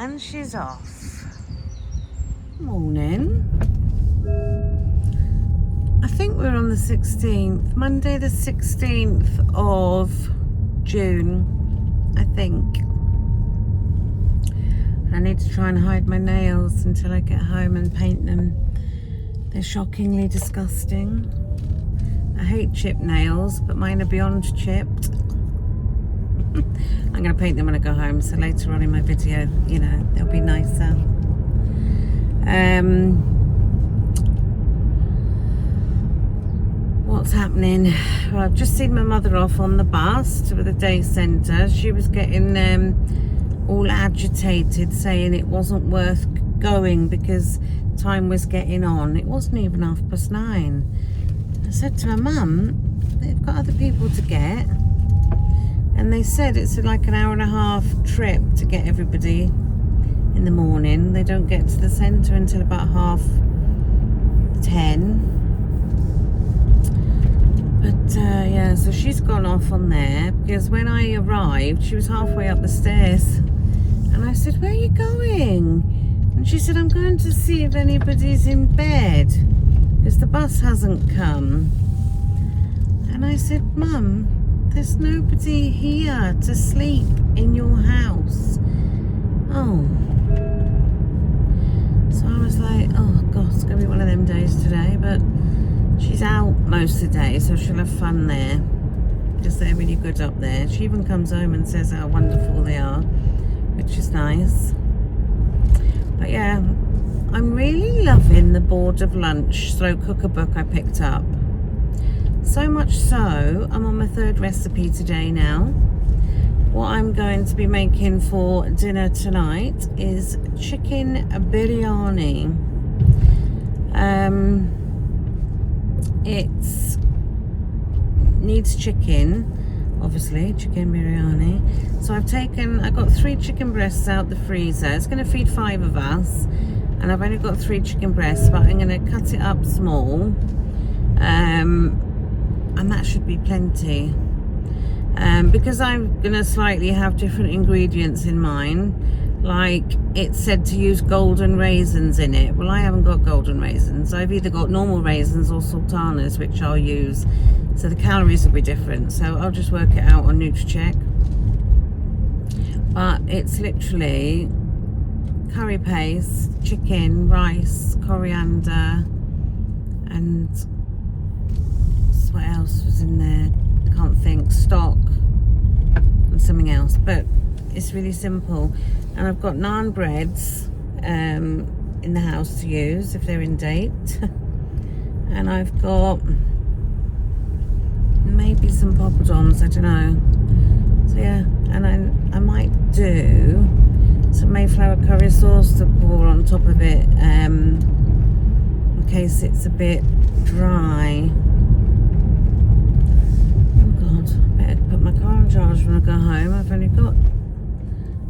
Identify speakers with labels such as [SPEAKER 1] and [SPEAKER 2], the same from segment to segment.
[SPEAKER 1] And she's off. Morning. I think we're on the 16th. Monday the 16th of June, I think. I need to try and hide my nails until I get home and paint them. They're shockingly disgusting. I hate chipped nails, but mine are beyond chipped. I'm going to paint them when I go home, so later on in my video, you know, they'll be nicer. What's happening? Well, I've just seen my mother off on the bus to the day centre. She was getting all agitated, saying it wasn't worth going because time was getting on. It wasn't even 9:30. I said to her, Mum, they've got other people to get. And they said it's like an hour and a half trip to get everybody in the morning. They don't get to the centre until about 10:30. But yeah, so she's gone off on there because when I arrived, she was halfway up the stairs. And I said, where are you going? And she said, I'm going to see if anybody's in bed because the bus hasn't come. And I said, Mum, there's nobody here to sleep in your house. Oh. So I was like, oh God, it's going to be one of them days today. But she's out most of the day, so she'll have fun there. Because they're really good up there. She even comes home and says how wonderful they are, which is nice. But yeah, I'm really loving the board of lunch cooker book I picked up. So much so, I'm on my 3rd recipe today now. What I'm going to be making for dinner tonight is chicken biryani. It needs chicken, obviously, chicken biryani. So I got 3 chicken breasts out the freezer. It's going to feed 5 of us. And I've only got 3 chicken breasts, but I'm going to cut it up small. And that should be plenty. Because I'm going to slightly have different ingredients in mine. Like it said to use golden raisins in it. Well, I haven't got golden raisins. I've either got normal raisins or sultanas, which I'll use. So the calories will be different. So I'll just work it out on NutriCheck. But it's literally curry paste, chicken, rice, coriander, and what else was in there? I can't think. Stock and something else. But it's really simple. And I've got naan breads in the house to use if they're in date. And I've got maybe some poppadoms, I don't know. So yeah, and I might do some Mayflower curry sauce to pour on top of it in case it's a bit dry. Oh God, I better put my car on charge when I go home. I've only got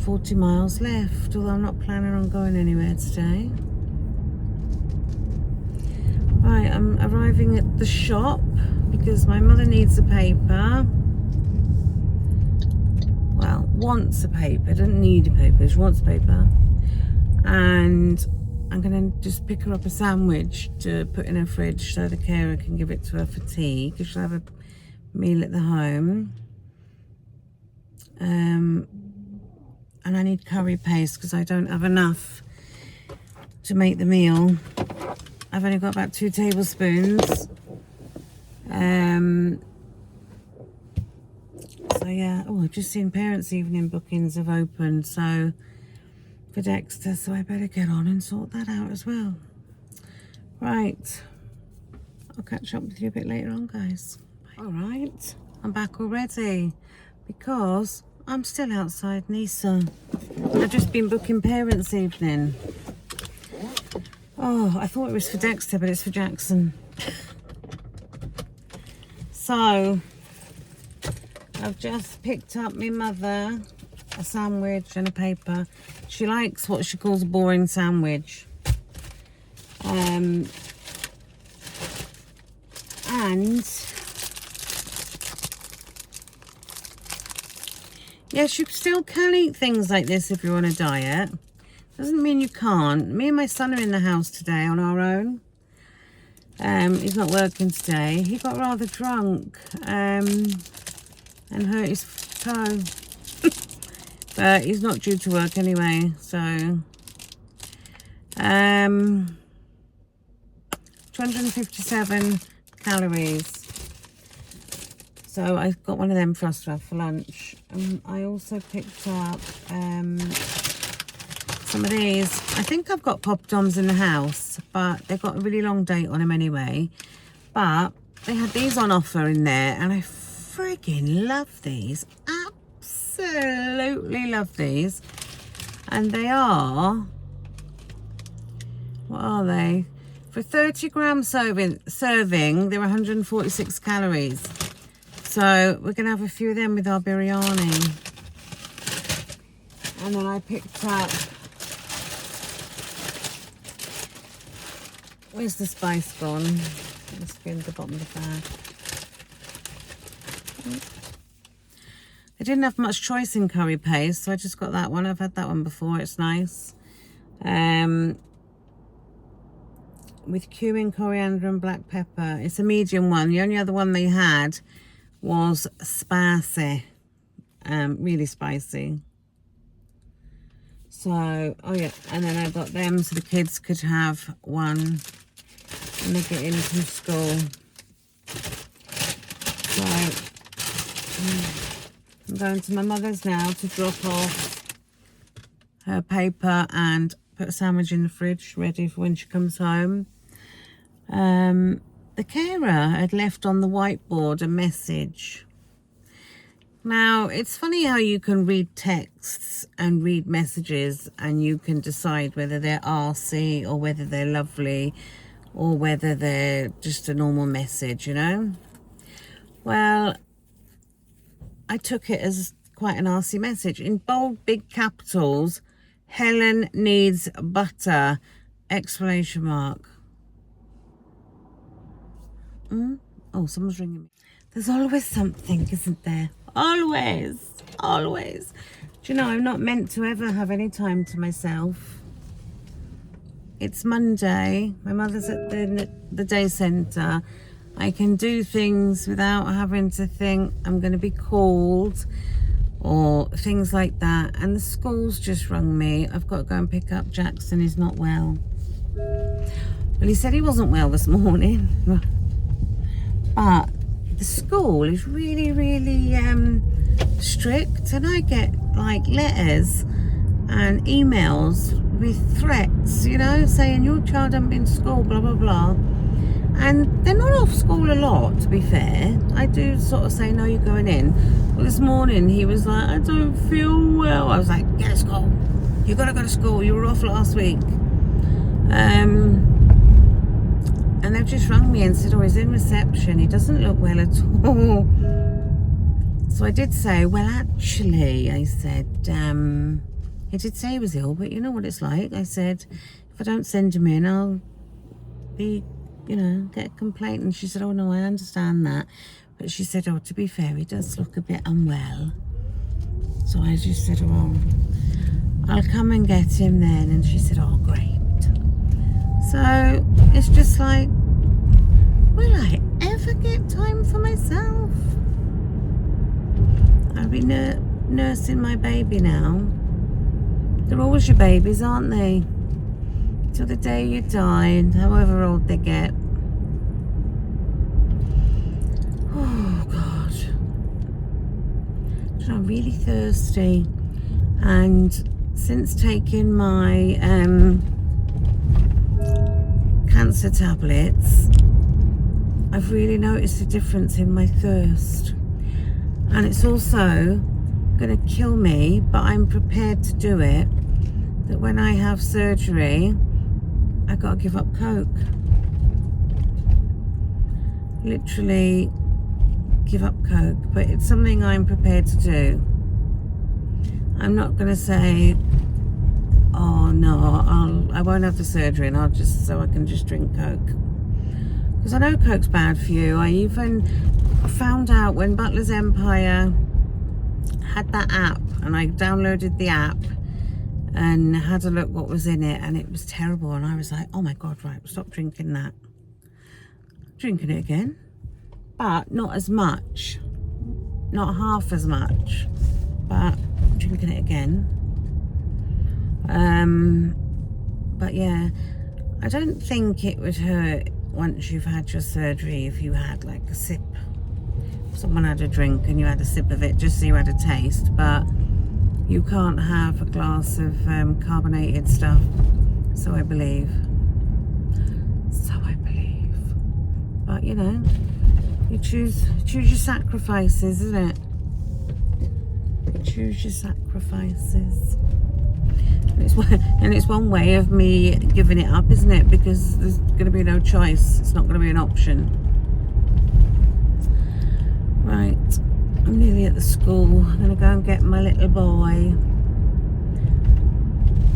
[SPEAKER 1] 40 miles left, although I'm not planning on going anywhere today. Right, I'm arriving at the shop because my mother needs a paper. Well, wants a paper, doesn't need a paper, she wants a paper. And I'm going to just pick her up a sandwich to put in her fridge so the carer can give it to her for tea because she'll have a meal at the home. And I need curry paste because I don't have enough to make the meal. I've only got about 2 tablespoons. So yeah, oh, I've just seen parents' evening bookings have opened, so for Dexter, so I better get on and sort that out as well. Right, I'll catch up with you a bit later on, guys. All right, I'm back already because I'm still outside Nisa. I've just been booking parents' evening. Oh, I thought it was for Dexter, but it's for Jackson. So, I've just picked up my mother a sandwich and a paper. She likes what she calls a boring sandwich. And yes, you still can eat things like this if you're on a diet. Doesn't mean you can't. Me and my son are in the house today on our own. He's not working today. He got rather drunk and hurt his toe. But he's not due to work anyway, so 257 calories. So I got one of them for us to have for lunch. I also picked up some of these. I think I've got Pop-Doms in the house, but they've got a really long date on them anyway. But they had these on offer in there, and I friggin' love these. Absolutely love these. And they are, what are they? For 30 gram serving, they're 146 calories. So we're gonna have a few of them with our biryani. And then I picked up, where's the spice gone? It must be in the bottom of the bag. I didn't have much choice in curry paste, so I just got that one. I've had that one before, it's nice. With cumin, coriander and black pepper. It's a medium one. The only other one they had was spicy, really spicy. So, oh yeah, and then I got them so the kids could have one when they get in from school. So, I'm going to my mother's now to drop off her paper and put a sandwich in the fridge ready for when she comes home. The carer had left on the whiteboard a message. Now, it's funny how you can read texts and read messages and you can decide whether they're arsey or whether they're lovely or whether they're just a normal message, you know? Well, I took it as quite an arsey message. In bold, big capitals, Helen needs butter, exclamation mark. Oh, someone's ringing me. There's always something, isn't there? Always. Do you know, I'm not meant to ever have any time to myself. It's Monday. My mother's at the day centre. I can do things without having to think I'm going to be called or things like that. And the school's just rung me. I've got to go and pick up Jackson. He's not well. Well, he said he wasn't well this morning. But the school is really, really strict, and I get like letters and emails with threats, you know, saying your child hasn't been to school, blah, blah, blah. And they're not off school a lot, to be fair. I do sort of say, no, you're going in. Well, this morning he was like, I don't feel well. I was like, get to school. You got to go to school. You were off last week. And they've just rung me and said, oh, he's in reception. He doesn't look well at all. So I did say, well, actually, I said, he did say he was ill, but you know what it's like. I said, if I don't send him in, I'll be, you know, get a complaint. And she said, oh, no, I understand that. But she said, oh, to be fair, he does look a bit unwell. So I just said, oh, I'll come and get him then. And she said, oh, great. So it's just like, will I ever get time for myself? I'll be nursing my baby now. They're always your babies, aren't they? Till the day you die, and however old they get. Oh God. I'm really thirsty, and since taking my cancer tablets, I've really noticed a difference in my thirst, and it's also going to kill me, but I'm prepared to do it, that when I have surgery I got to give up Coke. Literally give up Coke, but it's something I'm prepared to do. I'm not going to say, oh no, I won't have the surgery and I'll just, so I can just drink Coke. Because I know Coke's bad for you. I even found out when Butler's Empire had that app, and I downloaded the app and had a look what was in it, and it was terrible. And I was like, oh my God, right, stop drinking that. Drinking it again, but not as much, not half as much, but drinking it again. But yeah, I don't think it would hurt once you've had your surgery if you had like a sip. Someone had a drink and you had a sip of it just so you had a taste, but you can't have a glass of carbonated stuff, so I believe. But you know, you choose your sacrifices, isn't it? You choose your sacrifices. And it's one way of me giving it up, isn't it? Because there's going to be no choice. It's not going to be an option. Right, I'm nearly at the school. I'm going to go and get my little boy.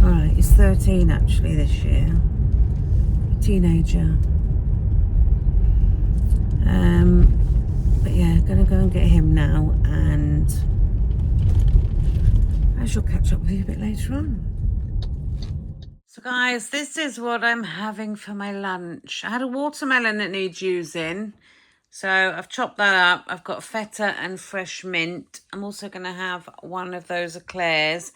[SPEAKER 1] Alright, he's 13 actually this year. A teenager. But yeah, going to go and get him now, and I shall catch up with you a bit later on. So guys, this is what I'm having for my lunch. I had a watermelon that needs using, so I've chopped that up. I've got feta and fresh mint. I'm also going to have one of those eclairs.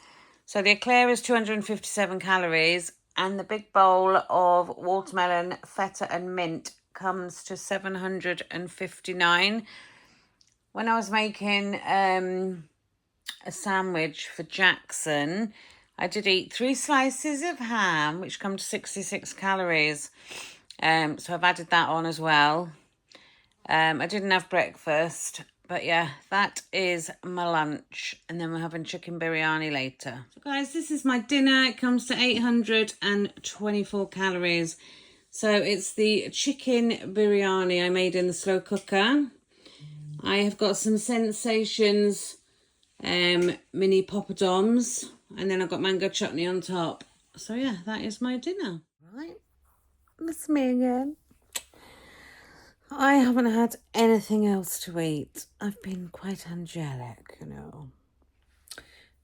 [SPEAKER 1] So the eclair is 257 calories, and the big bowl of watermelon, feta and mint comes to 759. When I was making a sandwich for Jackson, I did eat 3 slices of ham, which come to 66 calories. So I've added that on as well. I didn't have breakfast, but yeah, that is my lunch. And then we're having chicken biryani later. So guys, this is my dinner. It comes to 824 calories. So it's the chicken biryani I made in the slow cooker. I have got some Sensations mini poppadoms, and then I've got mango chutney on top. So yeah, that is my dinner. Right, that's me again. I haven't had anything else to eat. I've been quite angelic, you know.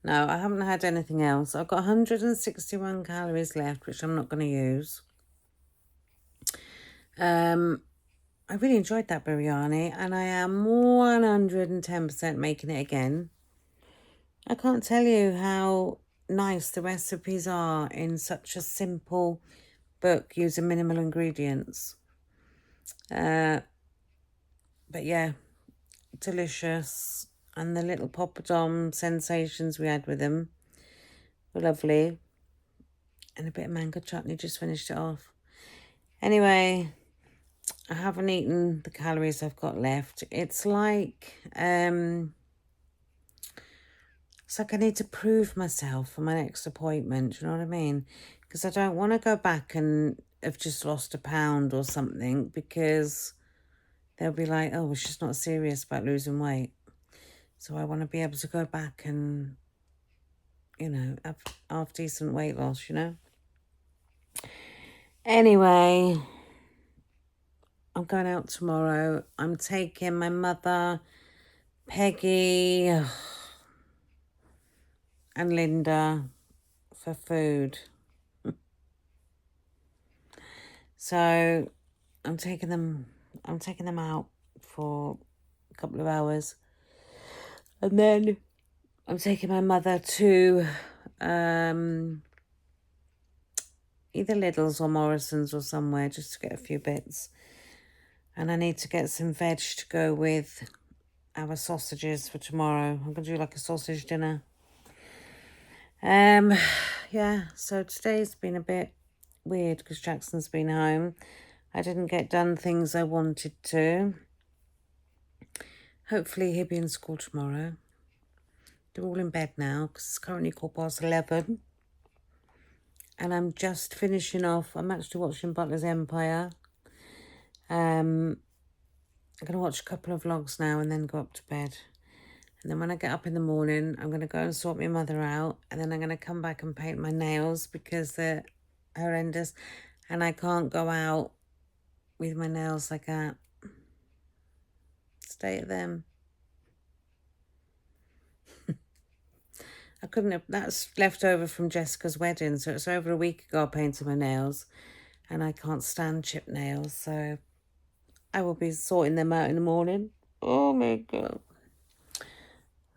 [SPEAKER 1] No, I haven't had anything else. I've got 161 calories left, which I'm not going to use. I really enjoyed that biryani, and I am 110% making it again. I can't tell you how nice the recipes are in such a simple book using minimal ingredients. But yeah, delicious. And the little poppadom sensations we had with them were lovely. And a bit of mango chutney just finished it off. Anyway, I haven't eaten the calories I've got left. It's like I need to prove myself for my next appointment. Do you know what I mean? Because I don't want to go back and have just lost a pound or something, because they'll be like, oh, well, she's not serious about losing weight. So I want to be able to go back and, you know, have half decent weight loss, you know. Anyway, I'm going out tomorrow. I'm taking my mother, Peggy, and Linda for food. So I'm taking them out for a couple of hours. And then I'm taking my mother to either Lidl's or Morrison's or somewhere, just to get a few bits. And I need to get some veg to go with our sausages for tomorrow. I'm going to do like a sausage dinner. Yeah, so today's been a bit weird because Jackson's been home. I didn't get done things I wanted to. Hopefully he'll be in school tomorrow. They're all in bed now because it's currently 11:15. And I'm just finishing off. I'm actually watching Butler's Empire. I'm going to watch a couple of vlogs now and then go up to bed. And then when I get up in the morning, I'm going to go and sort my mother out. And then I'm going to come back and paint my nails because they're horrendous. And I can't go out with my nails like that. Stay at them. I couldn't have, that's left over from Jessica's wedding, so it's over a week ago I painted my nails, and I can't stand chipped nails, so I will be sorting them out in the morning. Oh my God.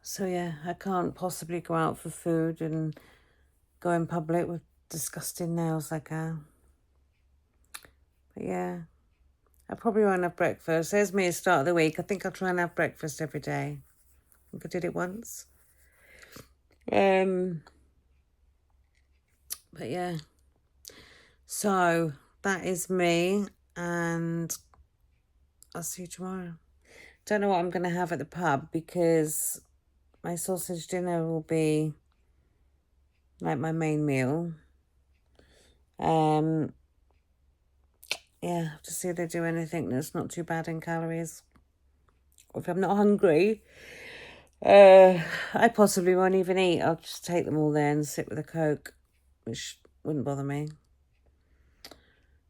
[SPEAKER 1] So yeah, I can't possibly go out for food and go in public with disgusting nails like that. But yeah, I probably won't have breakfast. There's me at the start of the week. I think I'll try and have breakfast every day. I think I did it once. But yeah. So that is me, and I'll see you tomorrow. Don't know what I'm going to have at the pub because my sausage dinner will be like my main meal. Yeah, have to see if they do anything that's not too bad in calories. Or if I'm not hungry, I possibly won't even eat. I'll just take them all there and sit with a Coke, which wouldn't bother me.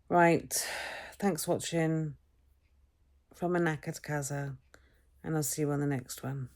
[SPEAKER 1] Right, thanks for watching from a knackered Kaza, and I'll see you on the next one.